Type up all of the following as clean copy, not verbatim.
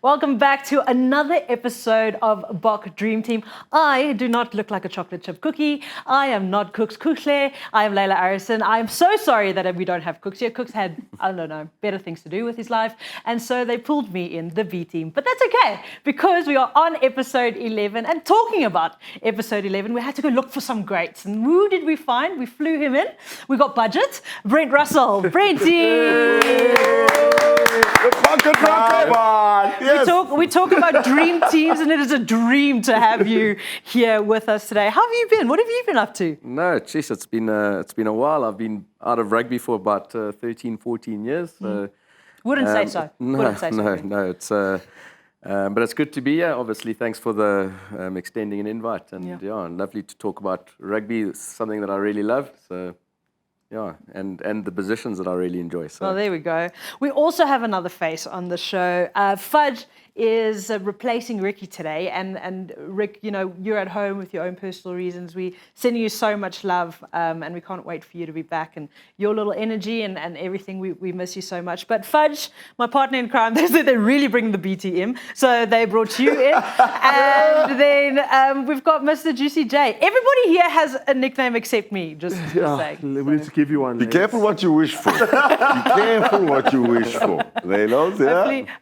Welcome back to another episode of Bok Dream Team. I do not look like a chocolate chip cookie. I am not Cook's Kuchle. I am Layla Arendse. I am so sorry that we don't have Cooks here. Cooks had, I don't know, better things to do with his life. And so they pulled me in the B team. But that's okay, because we are on episode 11. And talking about episode 11, we had to go look for some greats. And who did we find? We flew him in. We got budget. Brent Rossouw. Brenty! The bucket rocket! Yes. We talk about dream teams, and it is a dream to have you here with us today. How have you been? What have you been up to? No, geez, it's been a while. I've been out of rugby for about 13, 14 years. Wouldn't say so. Wouldn't say so. No. It's but it's good to be here. Obviously, thanks for the extending an invite, and lovely to talk about rugby. It's something that I really love. So. Yeah, and the positions that I really enjoy. So. Well, there we go. We also have another face on the show. Fudge is replacing Ricky today. And Rick, you know, you're at home with your own personal reasons. We send you so much love, and we can't wait for you to be back. And your little energy and everything, we miss you so much. But Fudge, my partner in crime, they said they're really bringing the BTM. So they brought you in. And then we've got Mr. Juicy Jay. Everybody here has a nickname except me, just to say. We need to give you one. Be careful what you wish for. Be careful what you wish for.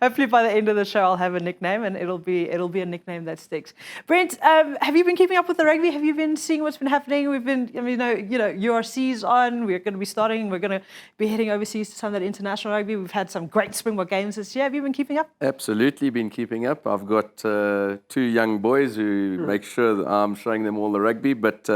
Hopefully by the end of the show I'll have a nickname, and it'll be a nickname that sticks. Brent, have you been keeping up with the rugby? Have you been seeing what's been happening? We've been, URC's on. We're going to be heading overseas to some of that international rugby. We've had some great Springbok games this year. Have you been keeping up? Absolutely been keeping up. I've got 2 young boys who make sure that I'm showing them all the rugby, but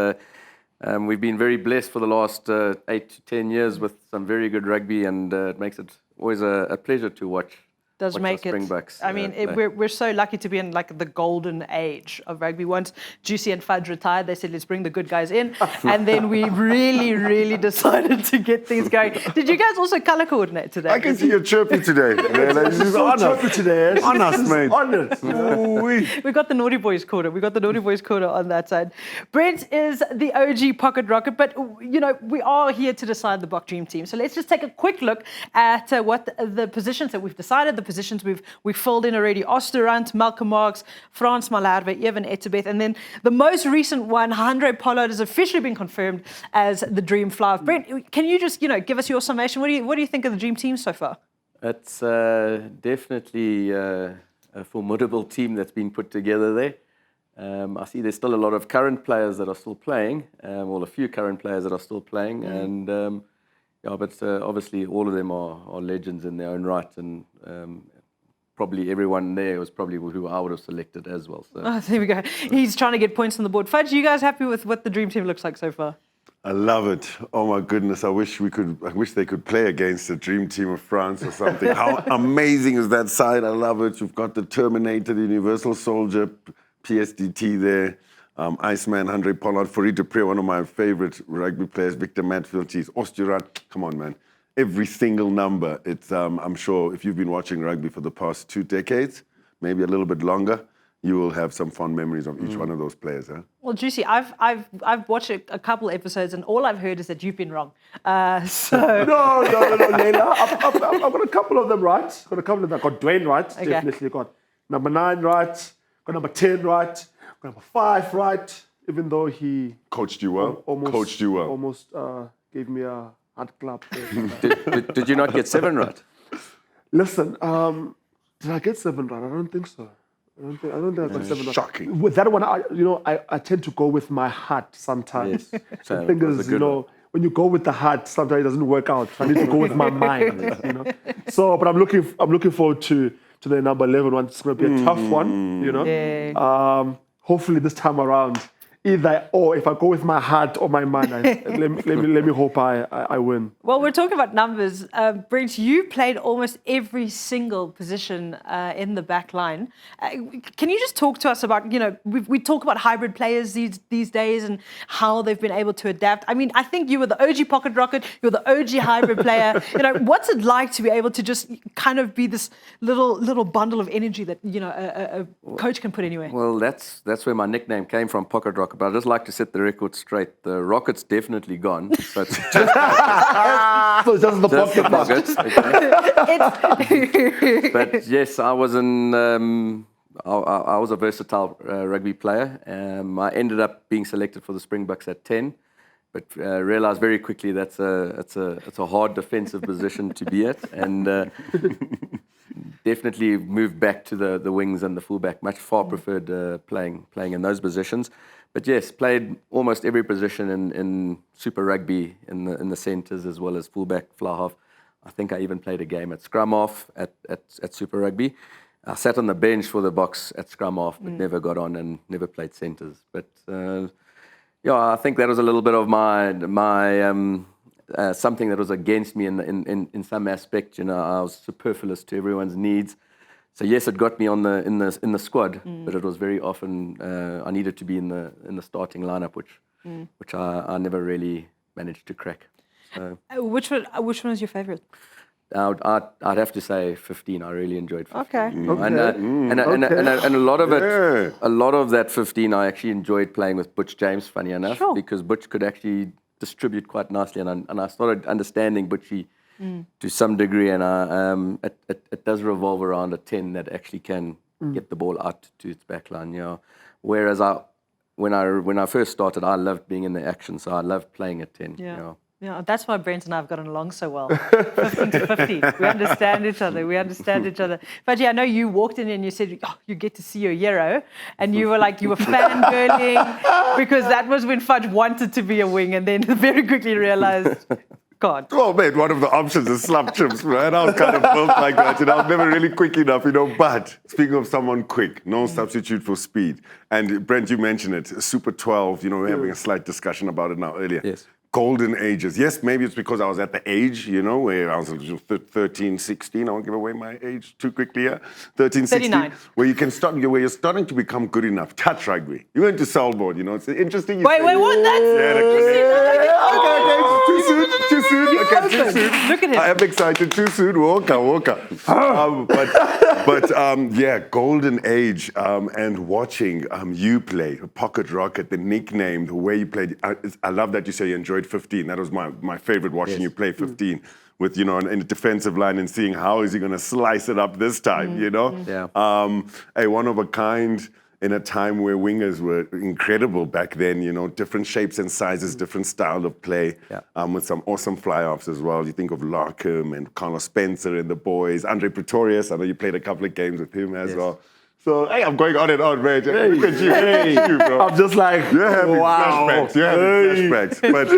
we've been very blessed for the last 8 to 10 years with some very good rugby, and it makes it always a pleasure to watch. Does make it. Springboks, I mean, we're so lucky to be in like the golden age of rugby. Once Juicy and Fudge retired, they said, let's bring the good guys in. And then we really decided to get things going. Did you guys also color coordinate today? I can see you chirpy today. This is chirpy today. On us, mate. We got the Naughty Boys quarter. We got the Naughty Boys quarter on that side. Brent is the OG pocket rocket, but we are here to decide the Bok Dream Team. So let's just take a quick look at what the positions that we've decided. The positions we've filled in already: Arendse, Malcolm Marx, Frans Malherbe, Evan Etzebeth, and then the most recent one, Andre Pollard, has officially been confirmed as the Dream Five. Brent, can you just give us your summation? What do you think of the Dream Team so far? It's definitely a formidable team that's been put together there. I see there's still a lot of current players that are still playing, a few current players that are still playing, and. But obviously all of them are legends in their own right, and probably everyone there was probably who I would have selected as well. So. Oh, there we go. He's trying to get points on the board. Fudge, you guys happy with what the Dream Team looks like so far? I love it. Oh my goodness! I wish they could play against the Dream Team of France or something. How amazing is that side? I love it. You've got the Terminator, the Universal Soldier, PSDT there. Iceman, Andre Pollard, Fourie du Preez, one of my favorite rugby players, Victor Matfield, Osturat. Come on, man. Every single number. It's I'm sure if you've been watching rugby for the past 2 decades, maybe a little bit longer, you will have some fond memories of each one of those players. Huh? Well, Juicy, I've watched a couple episodes, and all I've heard is that you've been wrong. No, Layla. I've got a couple of them right. I've got Dwayne right, okay. Definitely got number 9 right, got number 10 right. Number 5 right, even though he coached you well. Almost gave me a hard clap. Did you not get 7 right? Listen, did I get 7 right? I don't think so. I don't think I got 7 right. Shocking. With that one, I tend to go with my heart sometimes. Yes. The thing is, when you go with the heart, sometimes it doesn't work out. I need to go with my mind. So, but I'm looking forward to the number 11 one. It's going to be a tough one. Yeah. Hopefully this time around, either or, if I go with my heart or my mind, let me hope I win. Well, we're talking about numbers. Brent, you played almost every single position in the back line. Can you just talk to us about, we talk about hybrid players these days and how they've been able to adapt. I mean, I think you were the OG pocket rocket, you're the OG hybrid player. What's it like to be able to just kind of be this little bundle of energy that, a coach can put anywhere? Well, that's where my nickname came from, pocket rocket. Rocket, but I'd just like to set the record straight. The Rocket's definitely gone. So it's just, So it's just the just the pocket. Pocket. Okay. But yes, I was I was a versatile rugby player. I ended up being selected for the Springboks at 10, but realized very quickly it's a hard defensive position to be at, and definitely moved back to the wings and the fullback. Much far preferred playing in those positions. But yes, played almost every position in Super Rugby in the centres as well as fullback, fly half. I think I even played a game at scrum half at Super Rugby. I sat on the bench for the Boks at scrum half, but never got on and never played centres. But I think that was a little bit of my something that was against me in some aspect. I was superfluous to everyone's needs. So yes, it got me in the squad, but it was very often I needed to be in the starting lineup, which I never really managed to crack. So, which one is your favourite? I'd have to say 15. I really enjoyed 15. Okay. And a lot of it, a lot of that 15, I actually enjoyed playing with Butch James. Funny enough, because Butch could actually distribute quite nicely, and I started understanding Butchie to some degree, and it does revolve around a 10 that actually can get the ball out to its backline. Whereas when I first started, I loved being in the action, so I loved playing at 10. Yeah, that's why Brent and I have gotten along so well. 15 to 50. We understand each other. But yeah, I know you walked in and you said, you get to see your hero. And you were fangirling because that was when Fudge wanted to be a wing and then very quickly realized, God. Oh, man, one of the options is slap chips, right? I was kind of built like that. I was never really quick enough, But speaking of someone quick, no substitute for speed. And Brent, you mentioned it, Super 12, we're having a slight discussion about it now earlier. Yes. Golden ages. Yes, maybe it's because I was at the age, where I was 13, 16. I won't give away my age too quickly here. 13, 16. 39. Where you're starting to become good enough. Touch rugby. You went to Selborne, It's interesting. Wait, what? Too soon. Okay, too soon. Look at him. I am excited. Too soon. Walker. Golden age and watching you play, Pocket Rocket, the nickname, the way you played. I love that you say you enjoyed 15. That was my favorite, watching you play 15 with, in the defensive line and seeing how is he going to slice it up this time, Yeah. A one of a kind in a time where wingers were incredible back then, different shapes and sizes, different style of play, with some awesome fly-offs as well. You think of Larkham and Carlos Spencer and the boys, Andre Pretorius, I know you played a couple of games with him as well. So, hey, I'm going on and on, man. Look at you. You, bro. I'm just like, You're having flashbacks. But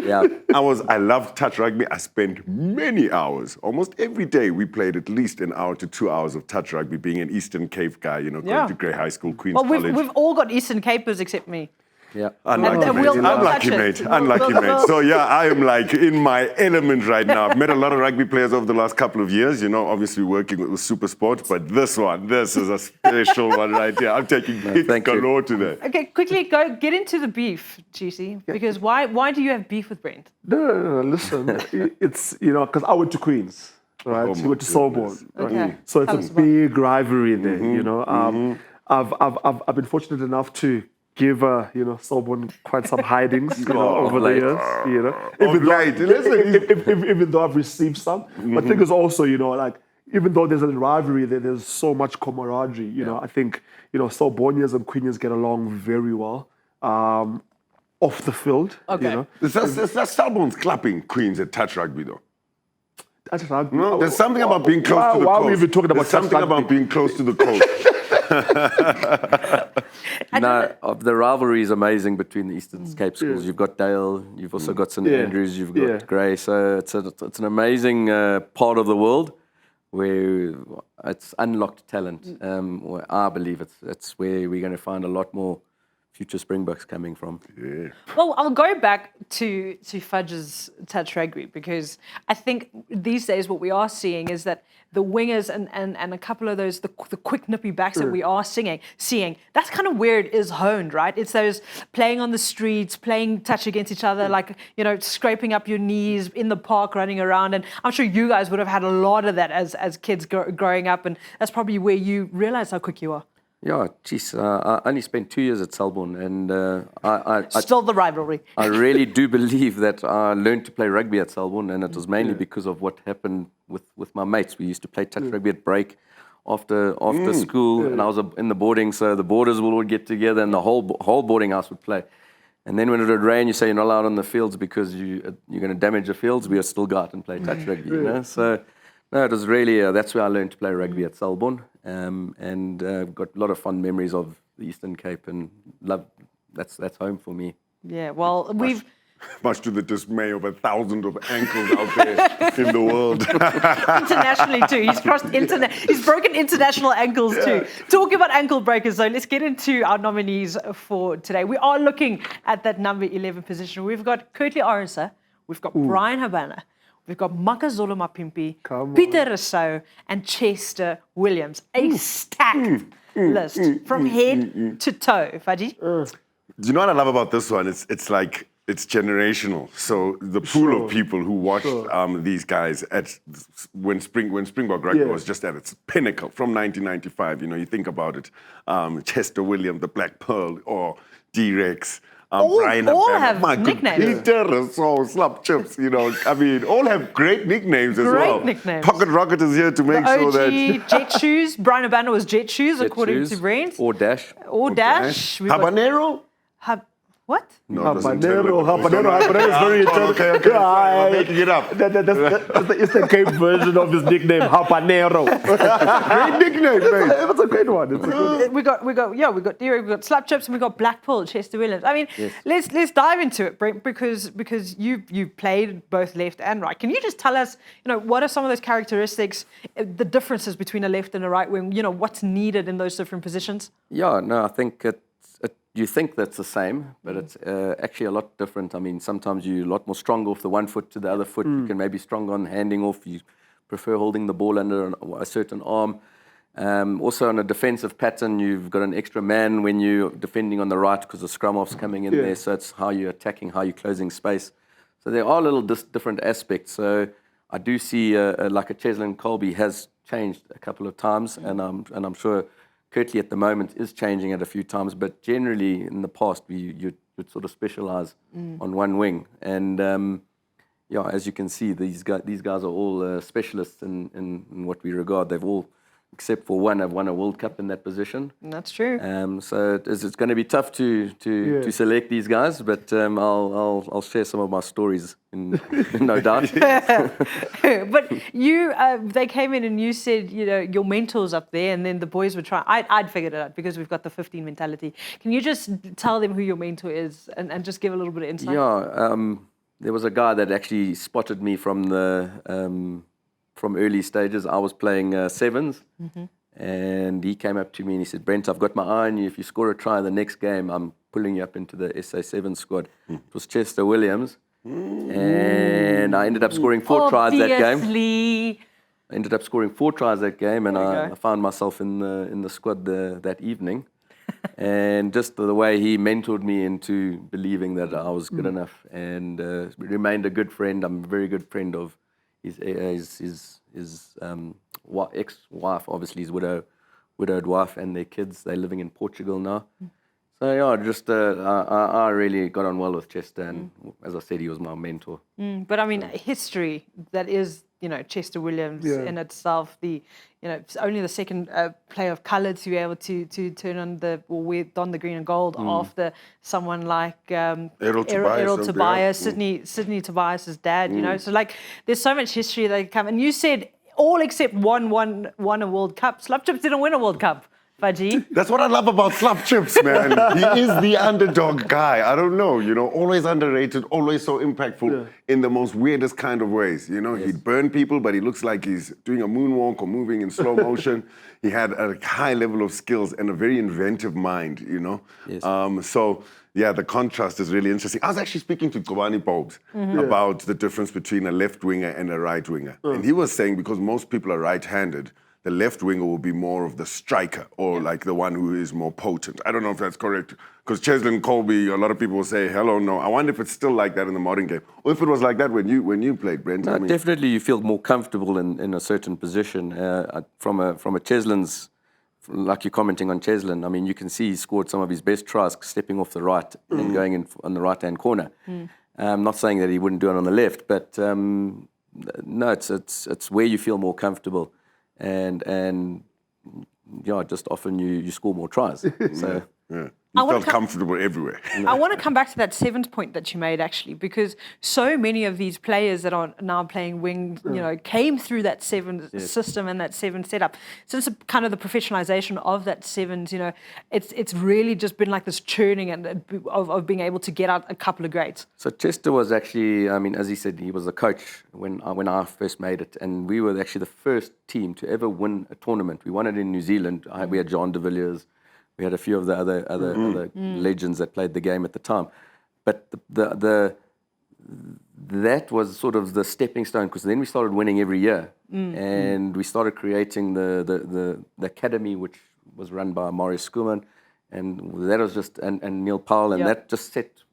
I I loved touch rugby. I spent many hours, almost every day. We played at least an hour to 2 hours of touch rugby, being an Eastern Cape guy, going to Grey High School, Queen's College. We've all got Eastern Capers except me. Yeah. Unlucky, mate. So I am like in my element right now. I've met a lot of rugby players over the last couple of years, obviously working with Super Sport, but this is a special one right here. I'm taking hits galore today. Okay, quickly get into the beef, Juicy, because why do you have beef with Brent? No, listen, it's, because I went to Queens, right? He went to Selborne. Right? Okay. So it's a big rivalry there, I've been fortunate enough to give Selborne quite some hidings over the years. Even though I've received some, but the thing is also even though there's a rivalry there's so much camaraderie. I think Selbornians and Queenians get along very well off the field. Okay. That's Selborne's clapping Queens at touch rugby though. Touch rugby. No, there's something about being close to the coast. Why are we even talking about there's something about being close to the coast. The rivalry is amazing between the Eastern Cape schools. You've got Dale, you've also got St Andrews, you've got Grey. So it's an amazing part of the world where it's unlocked talent. Where I believe it's where we're going to find a lot more future Springboks coming from. Yeah. Well, I'll go back to Fudge's touch rugby because I think these days what we are seeing is that the wingers and a couple of those, the quick nippy backs that we are seeing, that's kind of where it is honed, right? It's those playing on the streets, playing touch against each other, scraping up your knees in the park, running around. And I'm sure you guys would have had a lot of that as kids growing up. And that's probably where you realize how quick you are. Yeah, geez, I only spent 2 years at Selborne, and Still the rivalry. I really do believe that I learned to play rugby at Selborne, and it was mainly because of what happened with my mates. We used to play touch rugby at break after school, and I was in the boarding, so the boarders would all get together, and the whole boarding house would play. And then when it would rain, you say you're not allowed on the fields because you're going to damage the fields. We would still go out and play touch rugby, you know. So no, it was really that's where I learned to play rugby at Selborne, and got a lot of fond memories of the Eastern Cape, and love. That's home for me. Yeah, well, we've... Much to the dismay of 1,000 of ankles out there in the world. Internationally too. He's broken international ankles too. Talking about ankle breakers though, let's get into our nominees for today. We are looking at that number 11 position. We've got Curtly Arendse, we've got Bryan Habana, we've got Makazole Mapimpi, Pieter Rossouw, and Chester Williams. A stacked list from head to toe. Fudgy? Do you know what I love about this one? It's like it's generational. So the pool of people who watched these guys when Springbok rugby was just at its pinnacle from 1995. You know, you think about it, Chester Williams, the Black Pearl, or D-Rex. Bryan all Habana, have nicknames. Pieter, Rossouw, Slap Chips, you know, I mean, all have great nicknames as well. Great nicknames. Pocket Rocket is here to make sure that... Jet Shoes. Bryan Habana was Jet Shoes, according to Brent. Or Dash. Or Dash. Habanero? What? No, Habanero is very Italian. Okay. I'm making it up. That's the Eastern Cape version of his nickname, Habanero. Great nickname, mate. It's a great one. It's a good... We got Derek, we got Slap Chips, and we got Black Pearl, Chester Williams. I mean, let's dive into it, Brent, because you played both left and right. Can you just tell us, you know, what are some of those characteristics, the differences between a left and a right wing? You know, what's needed in those different positions? Yeah, no, I think you think that's the same, but it's actually a lot different. I mean, sometimes you're a lot more stronger off the one foot to the other foot. You can maybe strong on handing off. You prefer holding the ball under a certain arm. Also on a defensive pattern, you've got an extra man when you're defending on the right because the scrum off's coming in there. So it's how you're attacking, how you're closing space. So there are little different aspects. So I do see like a Cheslin Colby has changed a couple of times, and I'm sure Curtly at the moment is changing it a few times, but generally in the past you'd sort of specialize on one wing. And as you can see, these guys are all specialists in what we regard. They've all, except for one, have won a World Cup in that position. That's true. So it's going to be tough to select these guys, but I'll share some of my stories, no doubt. But they came in and you said, you know, your mentor's up there, and then the boys would try. I'd figured it out because we've got the 15 mentality. Can you just tell them who your mentor is and just give a little bit of insight? Yeah, there was a guy that actually spotted me from from early stages. I was playing sevens, and he came up to me and he said, "Brent, I've got my eye on you. If you score a try the next game, I'm pulling you up into the SA7 squad." It was Chester Williams, and I ended up scoring 4 tries that game. I ended up scoring 4 tries that game, and I found myself in the squad that evening. And just the way he mentored me into believing that I was good enough, and remained a good friend. I'm a very good friend of his ex-wife, obviously his widowed wife, and their kids. They're living in Portugal now. So yeah, just I really got on well with Chester, and as I said, he was my mentor. But I mean, history that is, you know, Chester Williams in itself. It's only the second player of colour to be able to turn on don the green and gold after someone like Errol Tobias, Sydney Tobias's dad. You know, so like there's so much history that come. And you said all except one won a World Cup. Slap Chips didn't win a World Cup. Fudgy. That's what I love about Slap Chips, man. He is the underdog guy. I don't know, you know, always underrated, always so impactful in the most weirdest kind of ways. You know, he'd burn people, but he looks like he's doing a moonwalk or moving in slow motion. He had a high level of skills and a very inventive mind, you know. So, yeah, the contrast is really interesting. I was actually speaking to Kobani Bobs about the difference between a left winger and a right winger. And he was saying because most people are right-handed, the left winger will be more of the striker, or like the one who is more potent. I don't know if that's correct, because Cheslin Colby, a lot of people will say, hello, no. I wonder if it's still like that in the modern game, or if it was like that when you played, Brent. No, definitely you feel more comfortable in a certain position. From a Cheslin's like you're commenting on Cheslin, I mean, you can see he scored some of his best tries stepping off the right and going in on the right-hand corner. I'm not saying that he wouldn't do it on the left, but no, it's where you feel more comfortable, and yeah, just often you score more tries. So. Yeah. You felt comfortable everywhere. I want to come back to that sevens point that you made, actually, because so many of these players that are now playing wing, came through that sevens system and that sevens setup. Since kind of the professionalization of that sevens, it's really just been like this churning and of being able to get out a couple of greats. So Chester was actually, I mean, as he said, he was a coach when I first made it, and we were actually the first team to ever win a tournament. We won it in New Zealand. We had John de Villiers. We had a few of the other legends that played the game at the time, but that was sort of the stepping stone, because then we started winning every year, and we started creating the academy, which was run by Maurice Schoeman, and that was just and Neil Powell, and that just set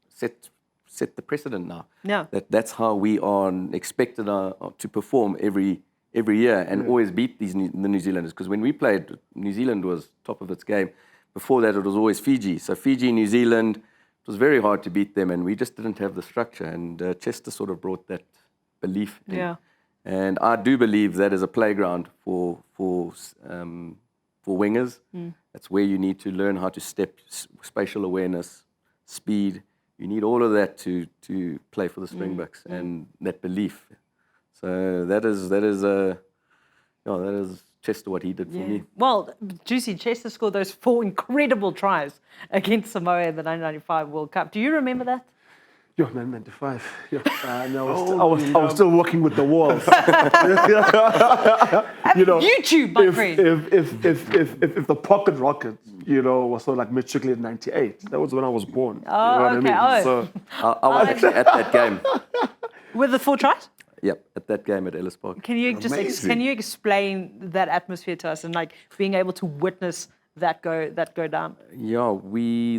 the precedent now. Yeah, that's how we are expected to perform every year and always beat the New Zealanders, because when we played, New Zealand was top of its game. Before that, it was always Fiji. So Fiji, New Zealand, it was very hard to beat them, and we just didn't have the structure. And Chester sort of brought that belief in. Yeah. And I do believe that is a playground for wingers. That's where you need to learn how to step, spatial awareness, speed. You need all of that to play for the Springboks, and that belief. So that is Chester, what he did for me. Well, Juicy, Chester scored those 4 incredible tries against Samoa in the 1995 World Cup. Do you remember that? Yeah, 1995. Yeah. I was still working with the walls. YouTube, my friend. If the pocket rocket, was sort of like matriculate in 98, that was when I was born. Oh, okay. I mean? So, I was actually at that game. With the 4 tries? Yep, at that game at Ellis Park. Can you explain that atmosphere to us, and like being able to witness that go down? Yeah,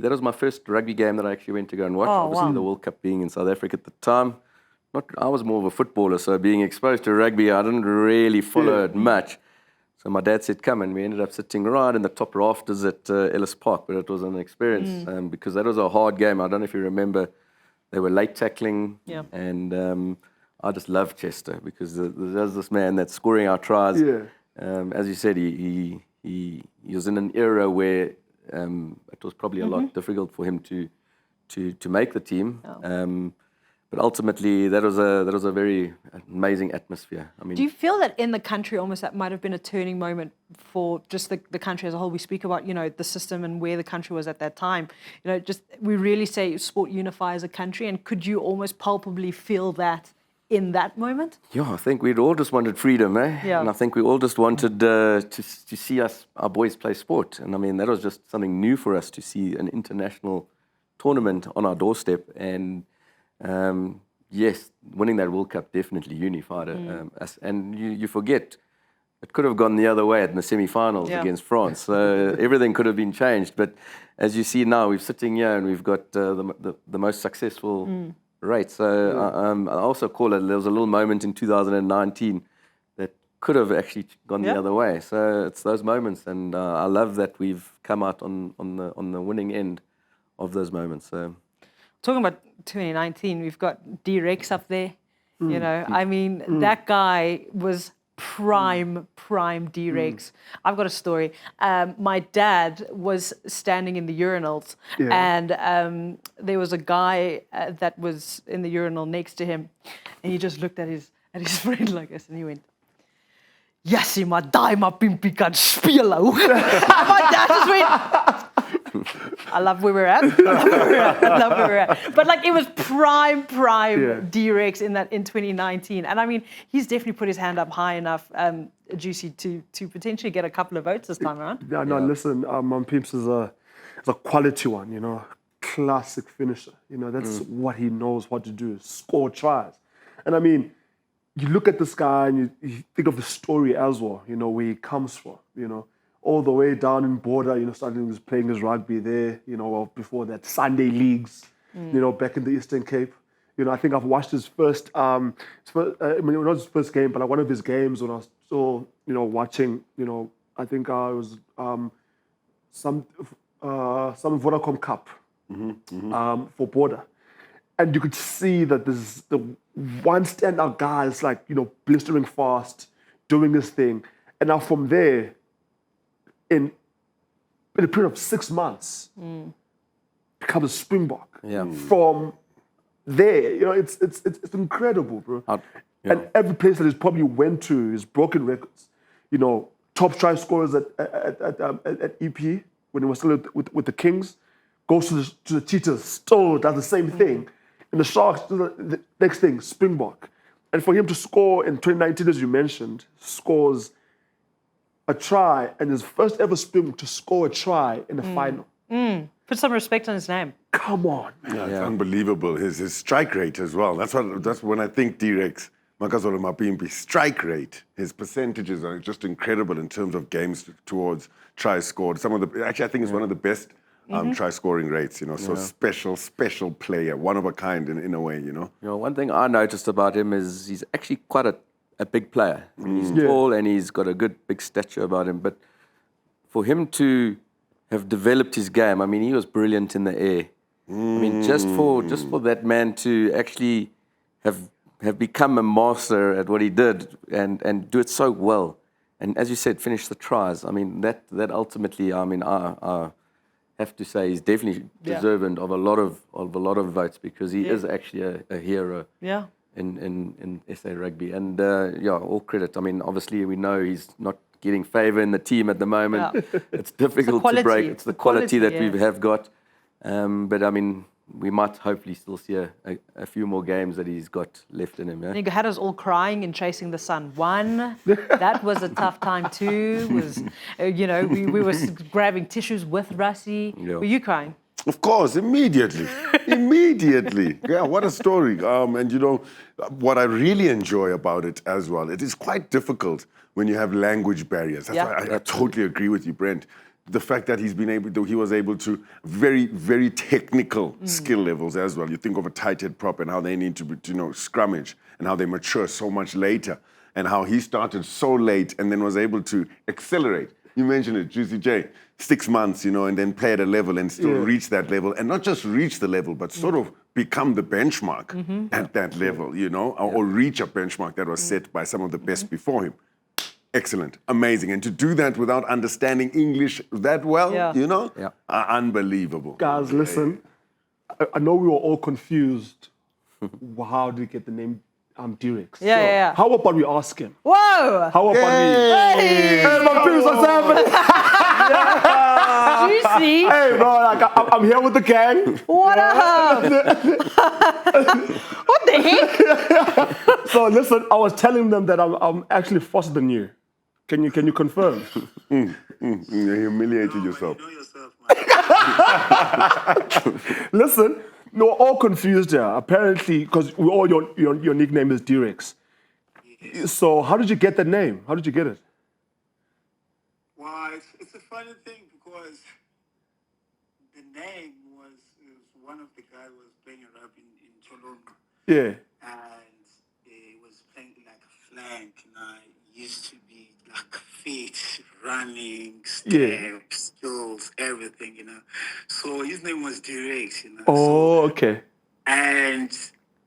that was my first rugby game that I actually went to go and watch. Obviously, the World Cup being in South Africa at the time. I was more of a footballer, so being exposed to rugby, I didn't really follow it much. So my dad said, come, and we ended up sitting right in the top rafters at Ellis Park, but it was an experience because that was a hard game. I don't know if you remember, they were late tackling, and I just love Chester because there's this man that's scoring our tries. Yeah. As you said, he was in an era where it was probably a lot difficult for him to make the team. But ultimately, that was a very amazing atmosphere. I mean, do you feel that in the country almost that might have been a turning moment for just the country as a whole? We speak about the system and where the country was at that time. Just we really say sport unifies a country, and could you almost palpably feel that in that moment? Yeah, I think we'd all just wanted freedom, eh? Yeah. And I think we all just wanted to see our boys play sport. And I mean, that was just something new for us to see an international tournament on our doorstep. And yes, winning that World Cup definitely unified us. And you forget, it could have gone the other way in the semi-finals against France. So everything could have been changed. But as you see now, we're sitting here and we've got the most successful rate. So I also call it, there was a little moment in 2019 that could have actually gone the other way. So it's those moments, and I love that we've come out on the winning end of those moments. So talking about 2019, we've got D-Rex up there. I mean, that guy was prime D-Rex. I've got a story. My dad was standing in the urinals, and there was a guy that was in the urinal next to him, and he just looked at his friend like this, and he went, "Yes, maar daai Mapimpi kan speel." My dad just went, I love where we're at. I love where we're at. But like, it was prime D-Rex in 2019. And I mean, he's definitely put his hand up high enough, Juicy, to potentially get a couple of votes this time around. Listen, Pimps is a quality one, classic finisher. That's what he knows what to do, score tries. And I mean, you look at this guy and you think of the story as well, where he comes from, all the way down in Border, starting was playing his rugby there, before that, Sunday leagues, back in the Eastern Cape. I think I've watched his first, not his first game, but like one of his games when I was still, watching, I think I was some Vodacom Cup for Border. And you could see that there's the one standout guy is like, blistering fast, doing this thing. And now from there, in a period of 6 months, becomes a Springbok. Yeah. From there, it's incredible, bro. And every place that he's probably went to, he's broken records. Top try scorers at EP when he was still with the Kings, goes to the Cheetahs, still does the same thing. And the Sharks do the next thing, Springbok. And for him to score in 2019, as you mentioned, scores a try, and his first ever Springbok to score a try in the final. Put some respect on his name. Come on, man. Yeah, it's unbelievable. His strike rate as well. That's when I think T-Rex, Makazole Mapimpi, strike rate, his percentages are just incredible in terms of games towards tries scored. I think it's one of the best try scoring rates, So special player, one of a kind in a way, One thing I noticed about him is he's actually quite a big player. He's tall and he's got a good big stature about him. But for him to have developed his game, he was brilliant in the air. Just for that man to actually have become a master at what he did and do it so well. And as you said, finish the tries. That ultimately, I have to say he's definitely deserving of a lot of votes because he is actually a hero. Yeah. In SA Rugby. And all credit. Obviously we know he's not getting favour in the team at the moment. Yeah. It's difficult to break. It's the quality that we have got. But we might hopefully still see a few more games that he's got left in him. Yeah? And you had us all crying in Chasing the Sun 1. That was a tough time too. We were grabbing tissues with Rassie. Yeah. Were you crying? Of course, immediately. Yeah, what a story. And what I really enjoy about it as well, it is quite difficult when you have language barriers. That's why I totally agree with you, Brent. The fact that he was able to very, very technical skill levels as well. You think of a tight head prop and how they need to scrummage and how they mature so much later and how he started so late and then was able to accelerate. You mentioned it, Juicy Jay, 6 months, and then play at a level and still reach that level and not just reach the level, but sort of become the benchmark at that level, or reach a benchmark that was set by some of the best before him. Excellent, amazing. And to do that without understanding English that well, unbelievable. Guys, listen, I know we were all confused. How did we get the name D-Rex? Yeah. How about we ask him? Whoa! How about Hey, Mapimpi, what's happening? Juicy. Hey, bro, I'm here with the gang. What up? What the heck? So listen, I was telling them that I'm actually faster than you. Can you confirm? You humiliated yourself. You know yourself, man. Listen, we're all confused here. Apparently, because your nickname is D-Rex. Yes. So how did you get that name? How did you get it? Well, it's a funny thing because the name was one of the guys was playing rugby in Cholonga. Yeah. And he was playing like a flank, and I used to be like fit, running, steps, skills, everything, So his name was D-Rex, Oh, okay. And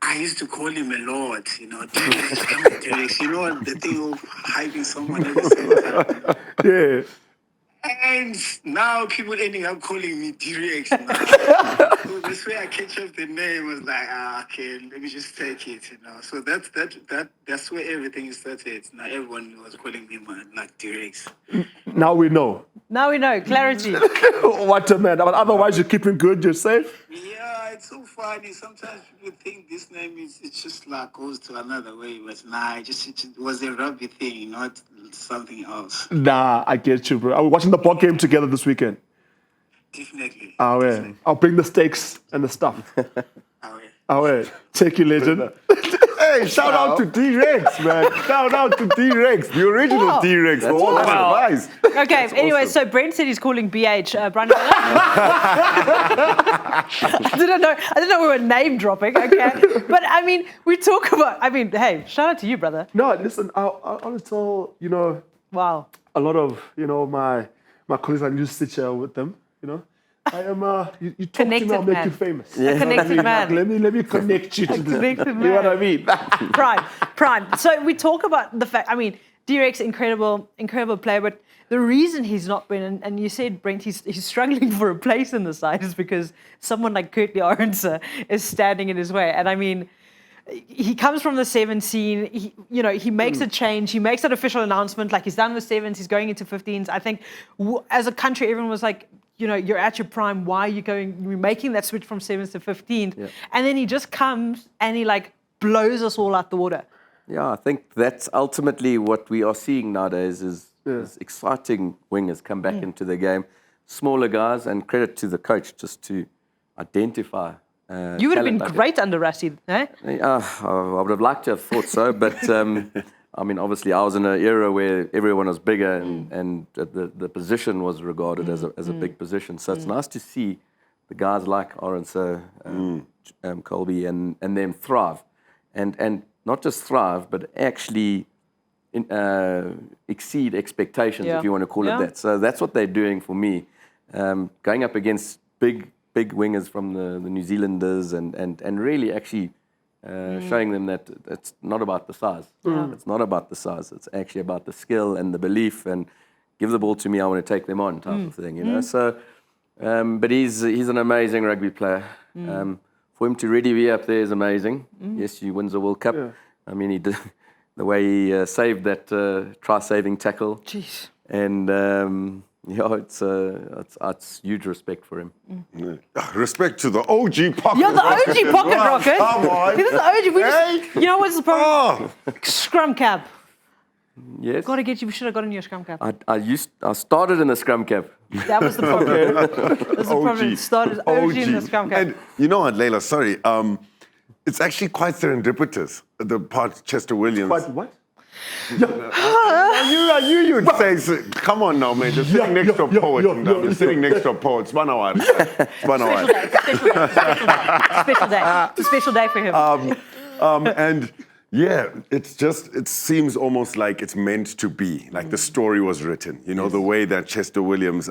I used to call him a lot, D-Rex, come on, D-Rex, the thing of hyping someone at the same time. Yeah. And now people ending up calling me D-Rex now. So this way I catch up the name was like, okay, let me just take it, So that's where everything started. Now everyone was calling me like D-Rex. Now we know. Clarity. What a man. But otherwise you're keeping good, you're safe? Yeah, it's so funny. Sometimes people think this name it's just like goes to another way, but it was a rugby thing, not something else. Nah, I get you, bro. Are we watching the ball game together this weekend? Definitely. Oh, yeah. I'll bring the steaks and the stuff. Oh, yeah. Take you, legend. Hey, shout out to D-Rex, man. Shout out to D-Rex, the original D-Rex. For all that advice. Okay, anyway, so Brent said he's calling BH Bryan Habana. I didn't know we were name dropping, okay? But we talk about, hey, shout out to you, brother. No, listen, I want to tell, Wow. a lot of, my colleagues, I used to sit here with them, you know. I am, you talk Connected to me, I'll make man. you famous. A connected man. Let me connect you to this. connected You know what I mean? Prime. So we talk about the fact, I mean, D-Rex, incredible player, but the reason he's not been, and you said, Brent, he's struggling for a place in the side is because someone like Curtly Arendse is standing in his way. And I mean, he comes from the 17, he makes a change, he makes an official announcement, like he's done with 7s, he's going into 15s. I think as a country, everyone was like, you're at your prime, why are you're making that switch from 7s to 15s? Yeah. And then he just comes and he like blows us all out the water. Yeah, I think that's ultimately what we are seeing nowadays is exciting wingers come back into the game. Smaller guys, and credit to the coach just to identify. You would have been great under Rassie, eh? I would have liked to have thought so, but I mean, obviously, I was in an era where everyone was bigger and the position was regarded as a big position. So it's nice to see the guys like Arendse, Colby, and them thrive, and not just thrive, but actually exceed expectations, if you want to call it that. So that's what they're doing for me, going up against big wingers from the New Zealanders and really actually showing them that it's not about the size. It's not about the size. It's actually about the skill and the belief and give the ball to me, I want to take them on type of thing, you know. So, but he's an amazing rugby player. For him to really be up there is amazing. Yes, he wins the World Cup. Yeah. I mean, he did the way he saved that try-saving tackle. Jeez. And it's huge respect for him. Respect to the OG pocket. You're the OG pocket rocket. Come on. He's the OG. You know what's the problem? Scrum cap. Yes. We should have gotten your scrum cap. I started in the scrum cap. That was the problem. That was the problem. It started OG in the scrum cap. And you know what, Layla, sorry. It's actually quite serendipitous, the part Chester Williams. What? I knew you would say, so. Come on now, man. You're sitting next to a poet. You're sitting next to a poet. Special day. It's a special day for him. And yeah, it seems almost like it's meant to be. Like the story was written. You know, the way that Chester Williams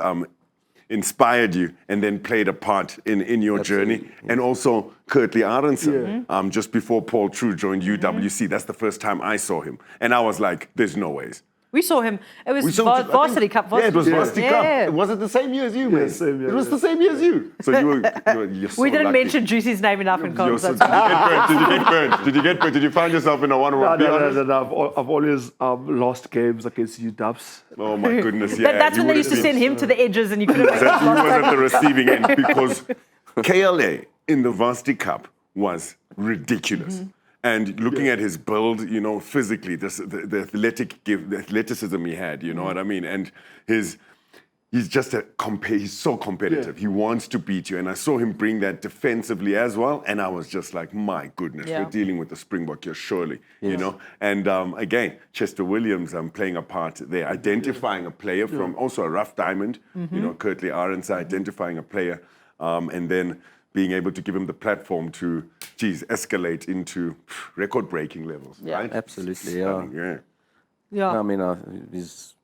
inspired you and then played a part in your journey. Yes. And also Curtly Arendse, just before Paul True joined UWC. That's the first time I saw him. And I was like, there's no ways. We saw him. It was Varsity Cup. Yeah, it was Varsity Cup. Was it the same year as you, man? Same year. It was the same year as you. So you're so we didn't lucky. mention Juicy's name enough in comms. Did you get burnt? Did you get burnt? Did you find yourself in a one-on-one? No. I've always lost games against UWs. Oh my goodness, yeah. That's when they used to send him to the edges and you couldn't make He was at the receiving end because KLA in the Varsity Cup was ridiculous. And looking at his build, you know, physically, the athleticism he had, you know what I mean? And he's just he's so competitive. Yeah. He wants to beat you. And I saw him bring that defensively as well. And I was just like, my goodness, we're dealing with the Springbok here, surely, you know? And again, Chester Williams playing a part there, identifying a player from also a rough diamond, you know, Curtly Arendse, identifying a player, and then being able to give him the platform to, escalate into record-breaking levels, right? Absolutely, yeah. I mean, his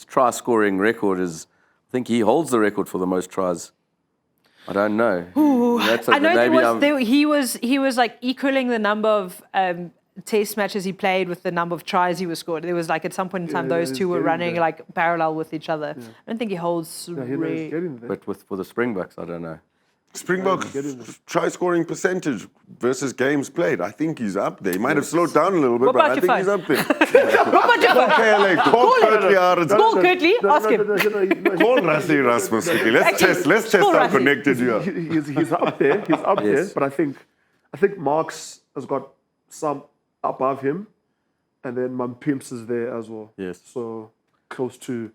try-scoring record is, I think he holds the record for the most tries. I don't know. I know he was like equaling the number of test matches he played with the number of tries he was scored. There was like at some point in time those two were running like parallel with each other. I don't think he holds. But for the Springboks, I don't know. Springboks try-scoring percentage versus games played. I think he's up there. He might have slowed down a little bit, but I think he's up there. Call Curtly Arendse. Call Curtly. Ask him. Call Rassie Rasmus quickly. Let's test how connected you are. He's up there. He's up there. But I think Marks has got some above him, and then Mapimpi is there as well. Yes. So close to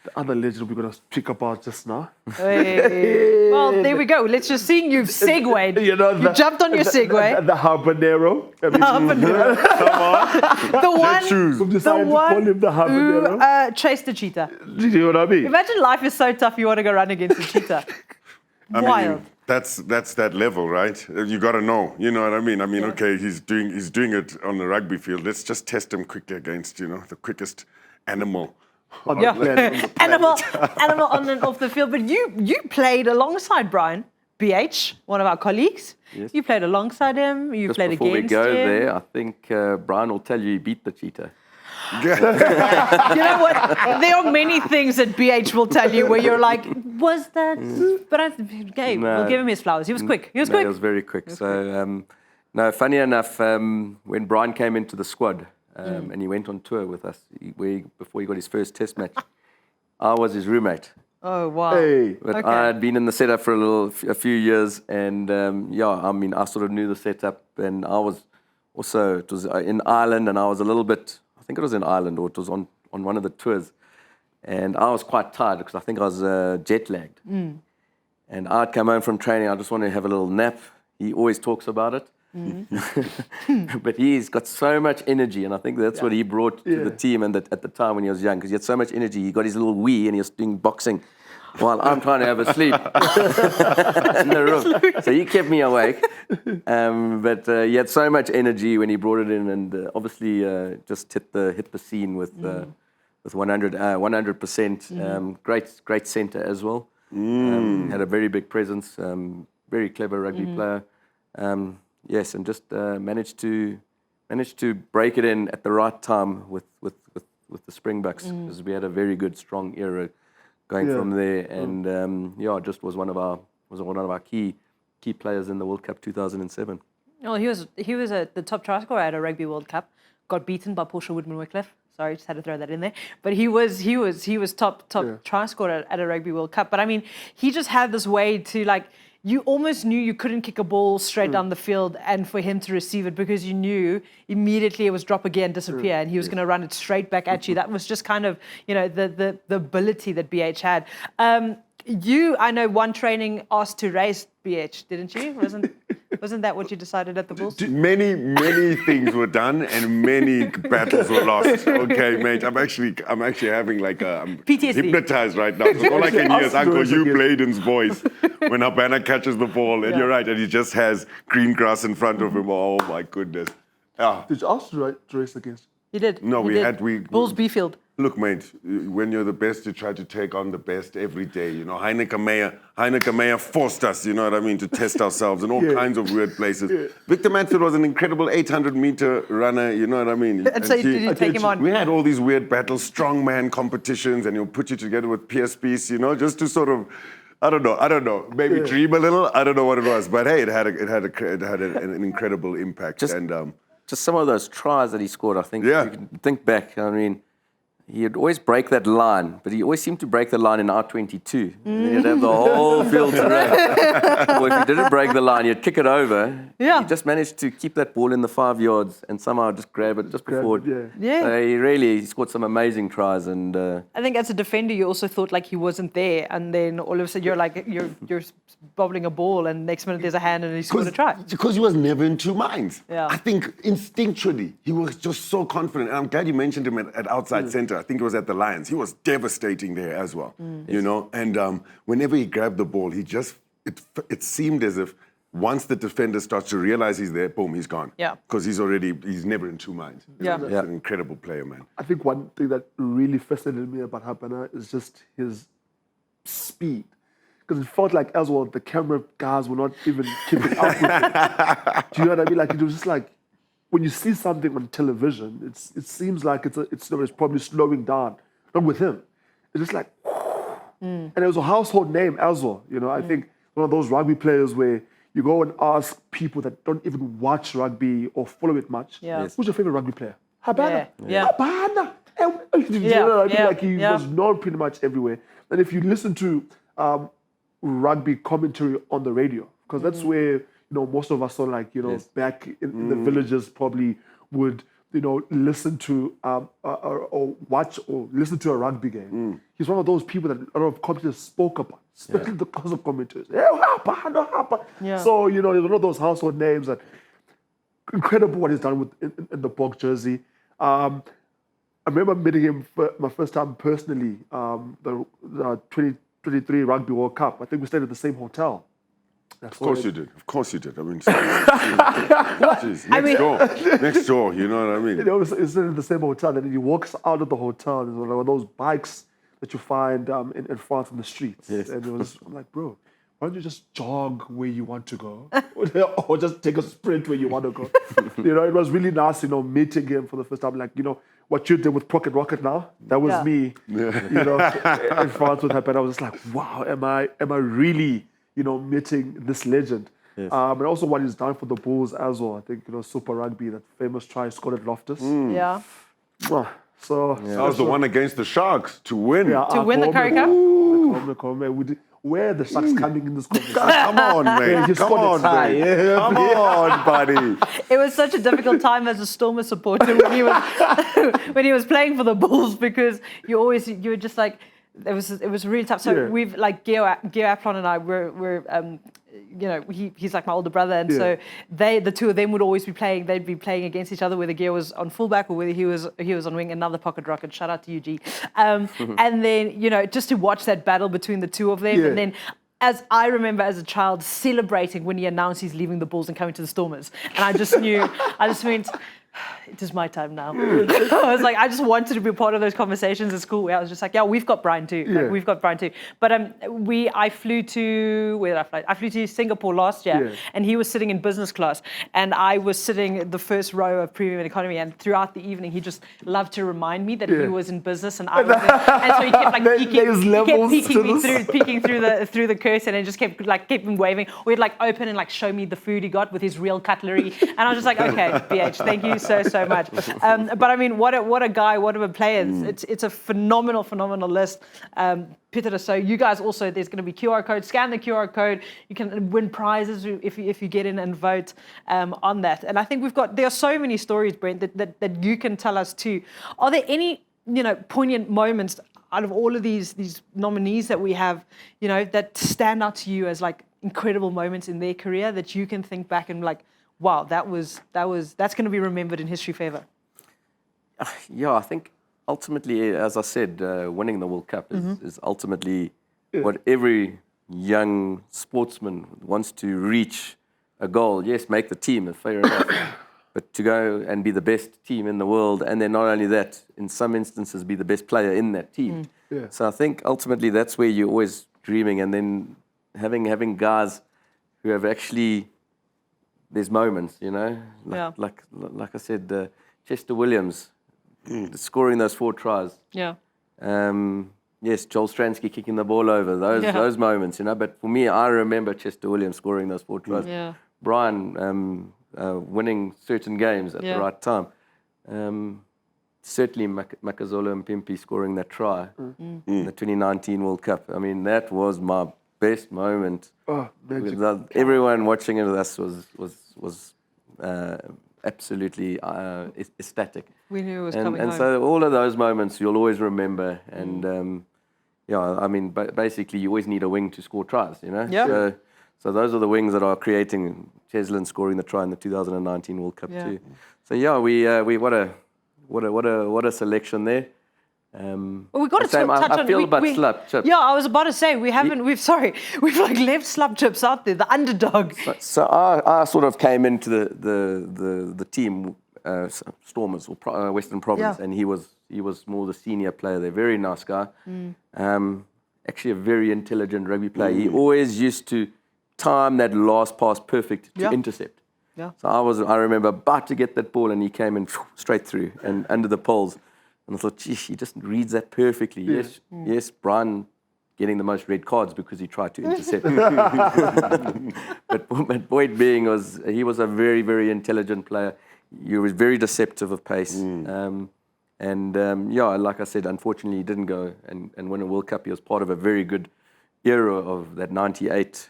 the other legend we're going to speak about just now. Hey. Well, there we go. Let's just see you've segued. You jumped on your segue. The habanero. Come on. The one who chased a cheetah. Do you know what I mean? Imagine life is so tough you want to go run against a cheetah. Wild. mean, that's that level, right? You got to know. You know what I mean? Okay, he's doing it on the rugby field. Let's just test him quickly against, the quickest animal on Yeah, the planet. animal on and off the field. But you played alongside Bryan, BH, one of our colleagues. Yes. You played alongside him. You Just played before we against go him. there, I think Bryan will tell you he beat the cheetah. You know what? There are many things that BH will tell you where you're like, was that? But okay, No. we'll give him his flowers. He was quick. He was No, quick. it was very quick. No, funny enough, when Bryan came into the squad and he went on tour with us before he got his first test match, I was his roommate. Oh wow! Hey. But Okay. I had been in the setup for a few years, and I sort of knew the setup, and I was also, it was in Ireland, and I was a little bit, I think it was in Ireland, or it was on one of the tours, and I was quite tired because I think I was jet lagged. And I'd come home from training, I just wanted to have a little nap. He always talks about it. But he's got so much energy, and I think that's what he brought to the team. And at the time when he was young, because he had so much energy, he got his little wee and he was doing boxing while I'm trying to have a sleep in the room. So he kept me awake. But he had so much energy when he brought it in, and obviously just hit the scene with 100%. Great centre as well. Had a very big presence. Very clever rugby player. Yes, and just managed to break it in at the right time with the Springboks, because we had a very good, strong era going from there, and just was one of our key players in the World Cup 2007. Oh, he was the top try scorer at a Rugby World Cup. Got beaten by Portia Woodman-Wycliffe. Sorry, just had to throw that in there. But he was top try scorer at a Rugby World Cup. But I mean, he just had this way to, like, you almost knew you couldn't kick a ball straight down the field and for him to receive it, because you knew immediately it was drop again, disappear, and he was going to run it straight back at you. That was just kind of, the ability that BH had. I know one training asked to race BH, didn't you? Wasn't that what you decided at the Bulls? Many things were done and many battles were lost. Okay, mate. I'm actually having like I'm PTSD. hypnotized right now. So all I can hear is Uncle Hugh again. Bladen's voice when Habana catches the ball, and you're right, and he just has green grass in front of him. Oh my goodness. Yeah. Did you ask to race against? You did. No, you we did. had Bulls B field. Look, mate, when you're the best, you try to take on the best every day. You know, Heineke Meyer forced us, you know what I mean, to test ourselves in all kinds of weird places. Victor Mansfield was an incredible 800-meter runner, you know what I mean? And so did you take him on? We had all these weird battles, strongman competitions, and he'll put you together with PSPs, you know, just to sort of, I don't know, maybe dream a little. I don't know what it was, but hey, it had an incredible impact. Just some of those tries that he scored, I think. You can think back, I mean, he'd always break that line, but he always seemed to break the line in R22. And then he'd have the whole field to run. Or if he didn't break the line, you'd kick it over. Yeah. He just managed to keep that ball in the 5 yards and somehow just grab it just before. Yeah. So he scored some amazing tries. And I think as a defender, you also thought like he wasn't there, and then all of a sudden you're like you're bobbling a ball, and next minute there's a hand and he scored a try. Because he was never in two minds. Yeah. I think instinctually he was just so confident. And I'm glad you mentioned him at outside centre. I think it was at the Lions. He was devastating there as well. You know, and whenever he grabbed the ball, it seemed as if once the defender starts to realize he's there, boom, he's gone. Yeah. Because he's never in two minds. Yeah. That's an incredible player, man. I think one thing that really fascinated me about Habana is just his speed. Because it felt like as well, the camera guys were not even keeping up with it. Do you know what I mean? Like, it was just like, when you see something on television, it seems like it's probably slowing down. Not with him. It's just like, and it was a household name as well. You know, I think one of those rugby players where you go and ask people that don't even watch rugby or follow it much, who's your favorite rugby player? Habana. Yeah. Habana. You know what I mean? Like, he was known pretty much everywhere. And if you listen to rugby commentary on the radio, because that's where, most of us are like, back in the villages probably would, listen to or watch or listen to a rugby game. He's one of those people that a lot of commentators spoke about, especially the cause of commentators. Yeah. So, he's one of those household names that incredible what he's done with in the Bok jersey. I remember meeting him for my first time personally, the 2023 Rugby World Cup. I think we stayed at the same hotel. That's Of course what you did. Of course you did. I mean, jeez, next door. You know what I mean? You know, it's in the same hotel, and then he walks out of the hotel. There's one of those bikes that you find in France on the streets. Yes. And I'm like, bro, why don't you just jog where you want to go, or just take a sprint where you want to go? You know, it was really nice, you know, meeting him for the first time. Like, you know, what you did with Pocket Rocket now, that was me. You know, in France with Habana. I was just like, wow, am I really, you know, meeting this legend? Yes. And also what he's done for the Bulls as well. I think, you know, Super Rugby, that famous try scored at Loftus. Yeah. So That was the one against the Sharks to win. To win the Curry Cup? Where are the Sharks coming in this conversation? Come on, mate. He Come scored a on, tie. mate. Yeah. Come on, buddy. It was such a difficult time as a Stormers supporter when he was when he was playing for the Bulls, because you were just like, it was really tough. So we've like Geo Aplon and I were you know, he's like my older brother, and so the two of them would always be playing. They'd be playing against each other, whether Geo was on fullback or whether he was on wing. Another Pocket Rocket, shout out to you, G. And then, you know, just to watch that battle between the two of them, and then, as I remember as a child, celebrating when he announced he's leaving the Bulls and coming to the Stormers, and I just went, it is my time now. I was like, I just wanted to be part of those conversations at school where I was just like, yeah, we've got Bryan too. Like, we've got Bryan too. But I flew to, where did I fly? I flew to Singapore last year, and he was sitting in business class, and I was sitting in the first row of premium economy, and throughout the evening, he just loved to remind me that he was in business and I was in, and so he kept like peeking through the curtain, and just kept waving. We'd like open and like show me the food he got with his real cutlery, and I was just like, okay, BH, thank you so much. But I mean, what a guy, what a player. It's a phenomenal list. Pieter, so you guys also, there's going to be QR code. Scan the QR code. You can win prizes if you get in and vote on that. And I think there are so many stories, Brent, that you can tell us too. Are there any, you know, poignant moments out of all of these nominees that we have, you know, that stand out to you as like incredible moments in their career that you can think back and like, wow, that's going to be remembered in history forever? Yeah, I think ultimately, as I said, winning the World Cup is ultimately what every young sportsman wants to reach a goal. Yes, make the team, fair enough, but to go and be the best team in the world, and then not only that, in some instances, be the best player in that team. So I think ultimately that's where you're always dreaming, and then having guys who have actually, there's moments, you know, like I said, Chester Williams scoring those 4 tries. Yes, Joel Stransky kicking the ball over, those moments, you know. But for me, I remember Chester Williams scoring those 4 tries. Bryan winning certain games at the right time. Certainly Makazole and Mapimpi scoring that try in the 2019 World Cup. I mean, that was my best moment. Everyone watching it with us was absolutely ecstatic. We knew it was coming home. And so all of those moments you'll always remember. And I mean, basically you always need a wing to score tries, you know. So those are the wings that are creating. Cheslin scoring the try in the 2019 World Cup too. So we what a selection there. Well, we got to touch on. I feel about slap chips. Yeah, I was about to say we've like left slap chips out there, the underdog. So I sort of came into the team, Stormers or Western Province, and he was more the senior player there. Very nice guy. Actually, a very intelligent rugby player. He always used to time that last pass perfect to intercept. So I remember about to get that ball, and he came in straight through and under the poles. And I thought, geez, he just reads that perfectly. Yes, Bryan getting the most red cards because he tried to intercept. but point being he was a very, very intelligent player. He was very deceptive of pace. Like I said, unfortunately he didn't go and win a World Cup. He was part of a very good era of that 98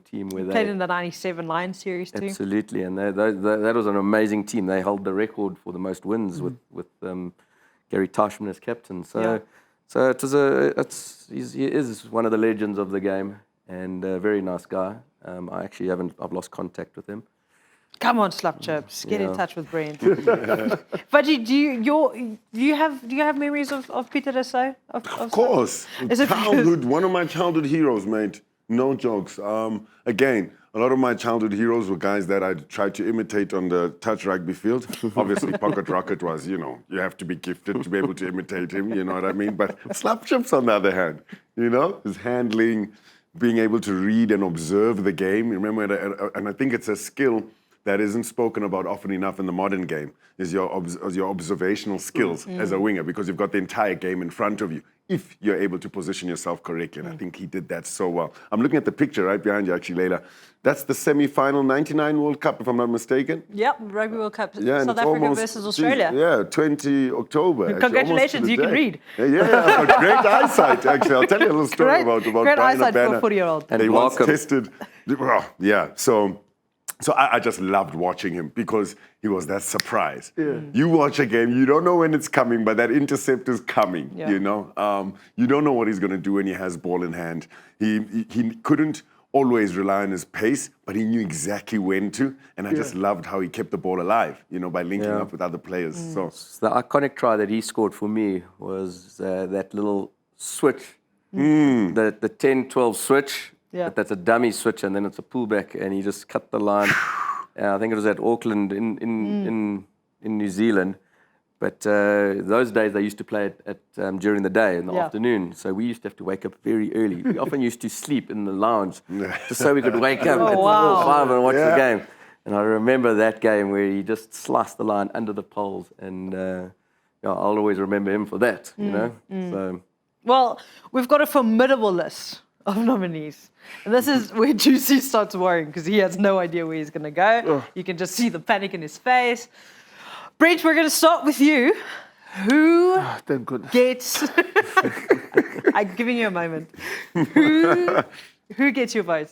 team where they played in the 97 Lions series too. Absolutely, and that was an amazing team. They held the record for the most wins with Gary Teichmann as captain. So he is one of the legends of the game, and a very nice guy. I've lost contact with him. Come on, slap chips, get in touch with Brent. But do you have memories of Pieter Rossouw? Of course. Childhood, one of my childhood heroes, mate. No jokes. Again, a lot of my childhood heroes were guys that I tried to imitate on the touch rugby field. Obviously, Pocket Rocket was, you have to be gifted to be able to imitate him, you know what I mean? But Slap Chips, on the other hand, his handling, being able to read and observe the game. Remember, and I think it's a skill that isn't spoken about often enough in the modern game, is your observational skills as a winger, because you've got the entire game in front of you, if you're able to position yourself correctly. And I think he did that so well. I'm looking at the picture right behind you, actually, Layla. That's the semi-final 99 World Cup, if I'm not mistaken. Yep, Rugby World Cup, Yeah, South Africa versus Australia. Yeah, 20 October. actually, Congratulations, you can read. Yeah, I've got great eyesight, actually. I'll tell you a little story about great Bryan eyesight for a Habana. 40-year-old. And They once welcome. tested. Well, yeah, so I just loved watching him because he was that surprise. Yeah. You watch a game, you don't know when it's coming, but that intercept is coming, Yeah. you don't know what he's going to do when he has ball in hand. He couldn't always rely on his pace, but he knew exactly when to, and I just loved how he kept the ball alive, by linking up with other players. So The iconic try that he scored for me was that little switch, the 10-12 switch. Yeah. That's a dummy switch, and then it's a pullback, and he just cut the line. I think it was at Auckland in New Zealand. But those days they used to play it during the day in the afternoon. So we used to have to wake up very early. We often used to sleep in the lounge just so we could wake up at 5 and watch the game. And I remember that game where he just sliced the line under the poles, and I'll always remember him for that. So. Well, we've got a formidable list of nominees. And this is where Juicy starts worrying because he has no idea where he's going to go. You can just see the panic in his face. Brent, we're going to start with you. Who Thank goodness. gets... I'm giving you a moment. Who gets your vote?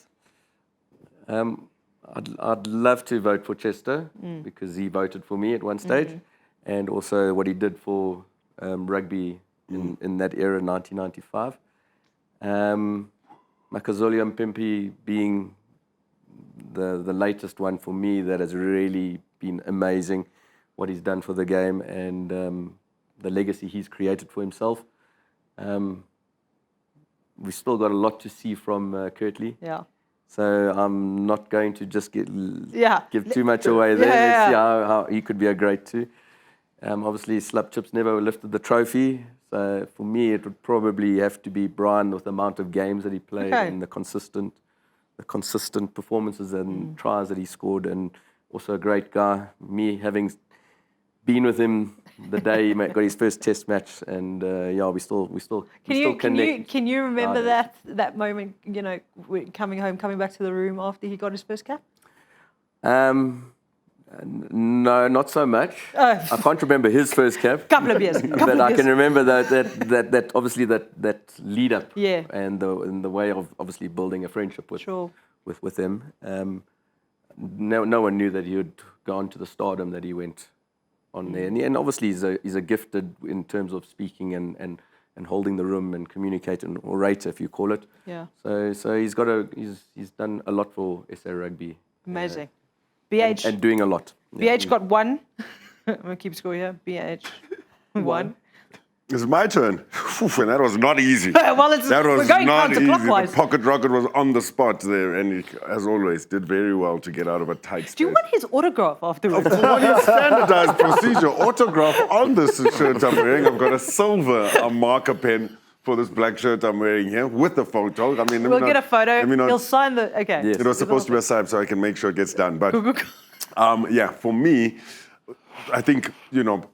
I'd love to vote for Chester because he voted for me at one stage, and also what he did for rugby in that era, 1995. Makazole and Mapimpi being the latest one for me that has really been amazing, what he's done for the game and the legacy he's created for himself. We've still got a lot to see from Kirtley. Yeah. So I'm not going to just give too much away there. Yeah. Let's see how he could be a great too. Obviously, Slap Chips never lifted the trophy. So for me, it would probably have to be Bryan with the amount of games that he played and the consistent performances and tries that he scored, and also a great guy. Me having been with him the day he got his first Test match, and we still connect. Can you remember that moment? Coming back to the room after he got his first cap. No, not so much. I can't remember his first cap. Couple of years. But I can remember that obviously that lead up. Yeah. And the way of obviously building a friendship with him. No one knew that he would go on to the stardom that he went on there. And obviously he's a gifted in terms of speaking and holding the room and communicating, orator if you call it. Yeah. So he's done a lot for SA Rugby. Amazing. BH and doing a lot. BH got one. I'm gonna keep score here. BH one. It's my turn. And that was not easy. Well, we're going not easy. counterclockwise. The Pocket Rocket was on the spot there, and he, as always, did very well to get out of a tight space. Do you want his autograph afterwards? What is standardized procedure? Autograph on this shirt I'm wearing. I've got a silver marker pen for this black shirt I'm wearing here with the photo. I mean, we'll get a photo. He'll sign the... Okay. Yes. It was supposed to be a side so I can make sure it gets done. But for me, I think,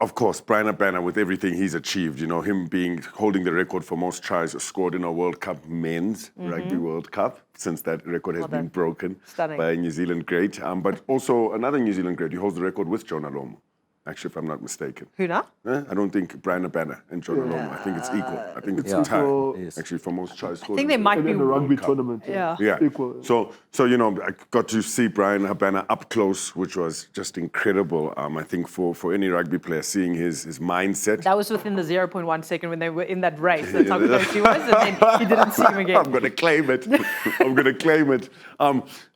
of course, Bryan Habana with everything he's achieved, him holding the record for most tries scored in a World Cup men's Rugby World Cup, since that record has been broken by a New Zealand great. But also another New Zealand great, he holds the record with Jonah Lomu. Actually, if I'm not mistaken. Who now? I don't think Bryan Habana and Jonah Lomu. I think it's equal. I think it's a tie, actually, for most tries scored. I think they might be in the rugby tournament. Yeah. Equal. So I got to see Bryan Habana up close, which was just incredible. I think for any rugby player, seeing his mindset. That was within the 0.1 second when they were in that race. That's how close he was, and then he didn't see him again. I'm going to claim it.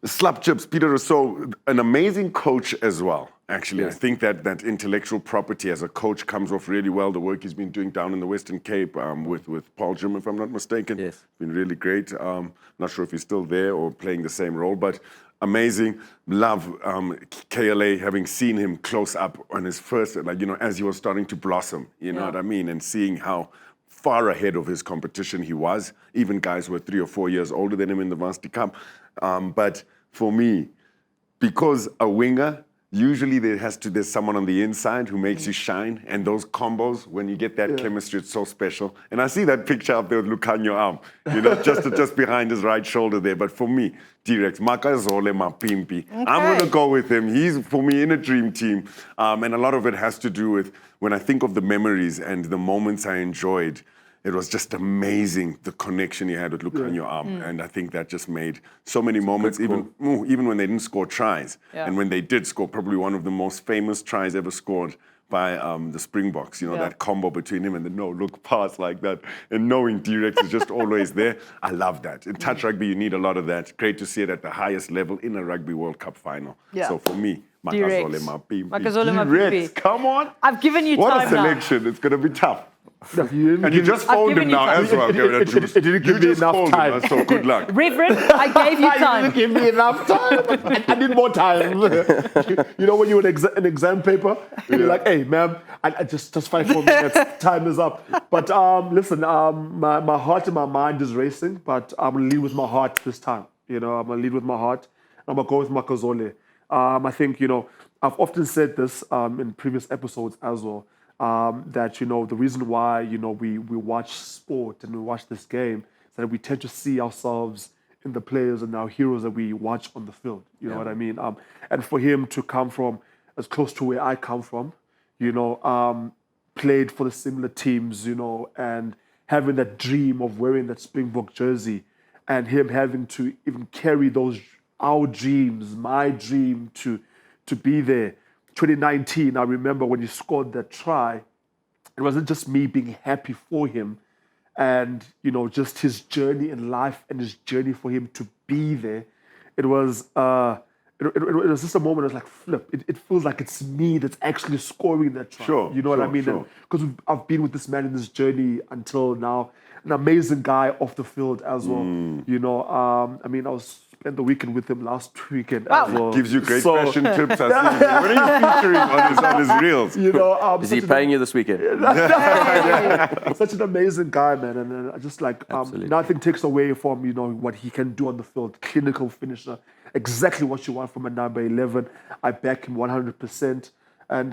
Slap Chips, Pieter Rossouw, an amazing coach as well. actually. I think that intellectual property as a coach comes off really well. The work he's been doing down in the Western Cape with Paul Jim, if I'm not mistaken. Yes. Been really great. Not sure if he's still there or playing the same role, but amazing. Love KLA, having seen him close up on his first, as he was starting to blossom, you know what I mean? And seeing how far ahead of his competition he was, even guys who were 3 or 4 years older than him in the Varsity Cup. But for me, because a winger, usually there's someone on the inside who makes you shine, and those combos, when you get that chemistry, it's so special. And I see that picture up there with Lucanio arm, just behind his right shoulder there. But for me, T-Rex, Makazole, Mapimpi, I'm going to go with him. He's, for me, in a dream team. And a lot of it has to do with when I think of the memories and the moments I enjoyed. It was just amazing, the connection he had with Lucanio Arm. And I think that just made so many moments, even when they didn't score tries. Yeah. And when they did score, probably one of the most famous tries ever scored by the Springboks, that combo between him and the no-look pass like that. And knowing D-Rex is just always there. I love that. In touch rugby, you need a lot of that. Great to see it at the highest level in a Rugby World Cup final. Yeah. So for me, Makazole Mapimpi. D-Rex, come on. I've given you what time now. What a selection. It's going to be tough. And you just phoned him now as well. It didn't give me enough time. So good luck. Reverend, I gave you time. You didn't give me enough time. I need more time. When you an exam paper, you're like, hey, ma'am, I just 5 more minutes. Time is up. But listen, my heart and my mind is racing, but I'm going to lead with my heart this time. I'm going to lead with my heart. I'm going to go with Makazole. I think, I've often said this in previous episodes as well. That the reason why we watch sport and we watch this game is that we tend to see ourselves in the players and our heroes that we watch on the field. You know what I mean? And for him to come from as close to where I come from, played for the similar teams, and having that dream of wearing that Springbok jersey, and him having to even carry our dreams, my dream to be there. 2019, I remember when he scored that try, it wasn't just me being happy for him and, just his journey in life and his journey for him to be there. It was it was just a moment. I was like, flip. It feels like it's me that's actually scoring that try. Sure. You know what I mean? Sure. Because I've been with this man in this journey until now. An amazing guy off the field as well. I was spent the weekend with him last weekend as well. Gives you great fashion tips. I see. What are you featuring on his reels? Is he paying you this weekend? Such an amazing guy, man, and I just nothing takes away from what he can do on the field. Clinical finisher, exactly what you want from a number 11. I back him 100%, and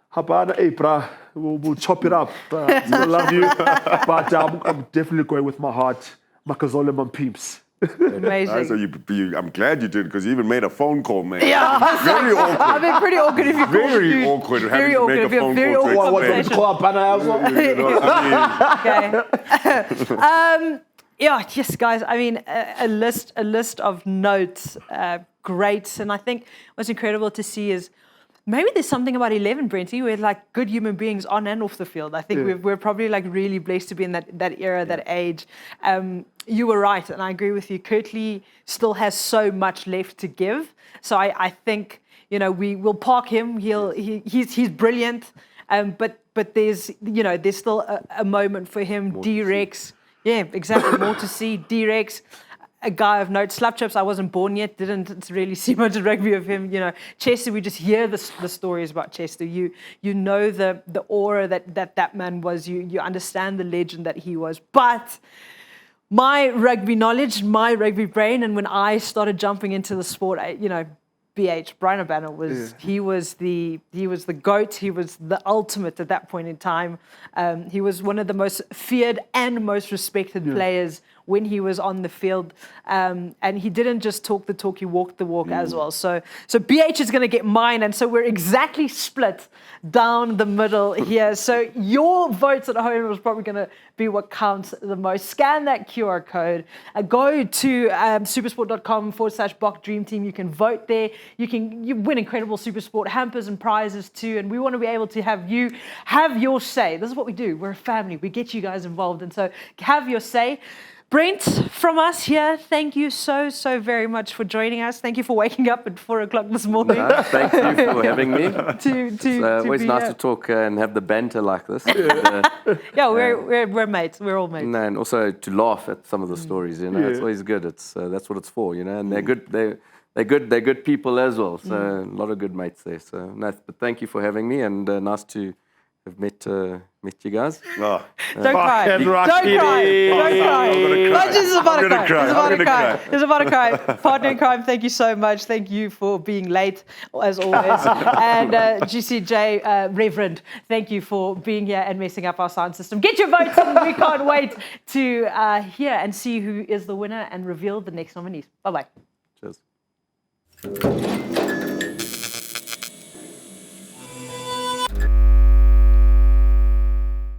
Habana, hey, brah, we'll chop it up. I love you, but I'm definitely going with my heart. Makazole Mapimpi. Amazing. So I'm glad you did, because you even made a phone call, man. Yeah, very awkward. I've been pretty awkward if you call very awkward having to make a phone call to explain. Call Habana as well. Okay. Yes, guys. I mean, a list of notes, great, and I think what's incredible to see is maybe there's something about 11, Brenty, where like good human beings on and off the field. I think we're probably like really blessed to be in that era, that age. You were right, and I agree with you. Kurtley still has so much left to give. So I think we will park him. He's brilliant, but there's there's still a moment for him. More D-Rex, exactly. More to see. D-Rex. A guy of note. Slapchips, I wasn't born yet, didn't really see much of rugby of him. Chester, we just hear the stories about Chester. You know the aura that man was. You understand the legend that he was. But my rugby knowledge, my rugby brain, and when I started jumping into the sport, BH, Bryan Habana he was the GOAT. He was the ultimate at that point in time. He was one of the most feared and most respected players when he was on the field. And he didn't just talk the talk, he walked the walk as well. So BH is going to get mine, and so we're exactly split down the middle here. So your votes at home was probably going to be what counts the most. Scan that QR code. Go to supersport.com/Bok Dream Team. You can vote there. You win incredible Supersport hampers and prizes too. And we want to be able to have you have your say. This is what we do. We're a family. We get you guys involved. And so have your say. Brent, from us here, thank you so very much for joining us. Thank you for waking up at 4 o'clock this morning. Thank you for having me. It's Always nice to talk and have the banter like this. Yeah, we're mates. We're all mates. And also to laugh at some of the stories. It's always good. It's that's what it's for. And they're good. They're good people as well. So a lot of good mates there. So nice. But thank you for having me, and nice to have met you guys. Oh. Don't cry. Don't cry. Don't cry. Fudge is about to cry. He's about to cry. Partner in crime, thank you so much. Thank you for being late, as always. And Juicy Jay, Reverend, thank you for being here and messing up our sound system. Get your votes in. We can't wait to hear and see who is the winner and reveal the next nominees. Bye-bye. Cheers.